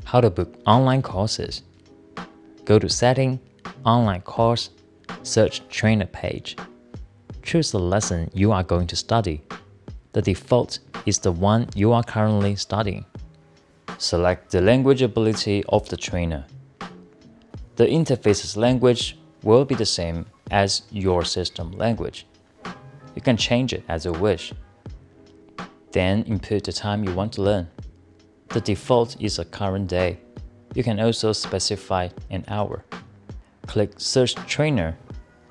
How to book online courses. Go to Setting, Online Course, search Trainer page. Choose the lesson you are going to study. The default is the one you are currently studying. Select the language ability of the trainer. The interface's language will be the same as your system language. You can change it as you wish. Then input the time you want to learn. The default is a current day. You can also specify an hour. Click Search Trainer,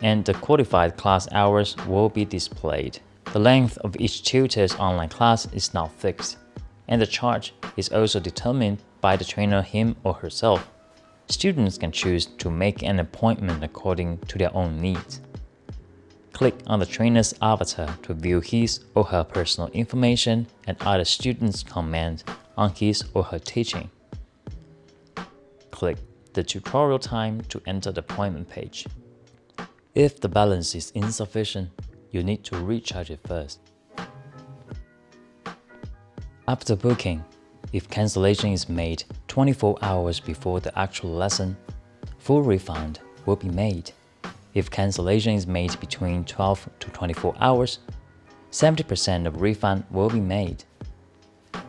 and the qualified class hours will be displayed. The length of each tutor's online class is now fixed, and the charge is also determined by the trainer him or herself. Students can choose to make an appointment according to their own needs. Click on the trainer's avatar to view his or her personal information and other students' comments on his or her teaching. Click the tutorial time to enter the appointment page. If the balance is insufficient, you need to recharge it first. After booking, if cancellation is made 24 hours before the actual lesson, full refund will be made. If cancellation is made between 12 to 24 hours, 70% of refund will be made.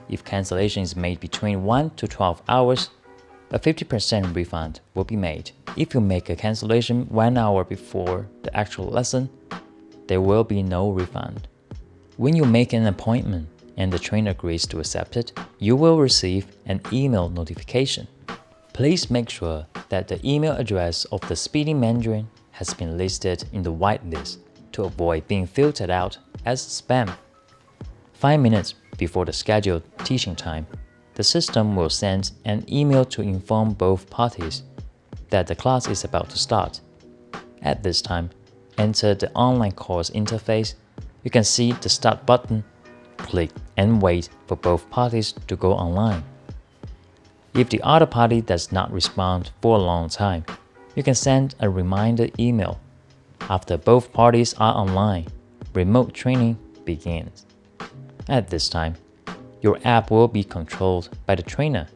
If cancellation is made between 1 to 12 hours, a 50% refund will be made. If you make a cancellation 1 hour before the actual lesson, there will be no refund. When you make an appointment and the trainer agrees to accept it, you will receive an email notification. Please make sure that the email address of the Speaking Mandarin has been listed in the whitelist to avoid being filtered out as spam. 5 minutes before the scheduled teaching time, the system will send an email to inform both parties that the class is about to start. At this time, enter the online course interface. You can see the Start button. Click and wait for both parties to go online. If the other party does not respond for a long time, you can send a reminder email. After both parties are online, remote training begins. At this time, your app will be controlled by the trainer,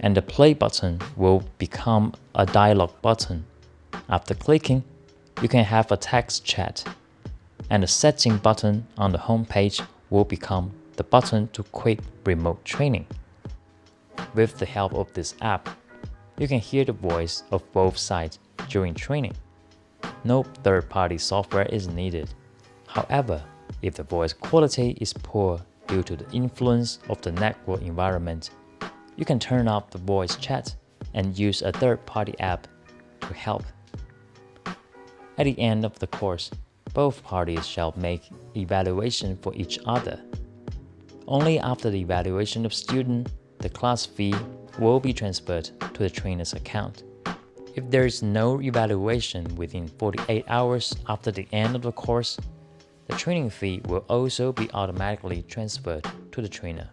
and the play button will become a dialog button. After clicking, you can have a text chat, and the setting button on the home page will become the button to quit remote training. With the help of this app, you can hear the voice of both sides during training. No third-party software is needed. However, if the voice quality is poor due to the influence of the network environment, you can turn off the voice chat and use a third-party app to help. At the end of the course, both parties shall make evaluation for each other. Only after the evaluation of student, the class fee will be transferred to the trainer's account. If there is no evaluation within 48 hours after the end of the course, the training fee will also be automatically transferred to the trainer.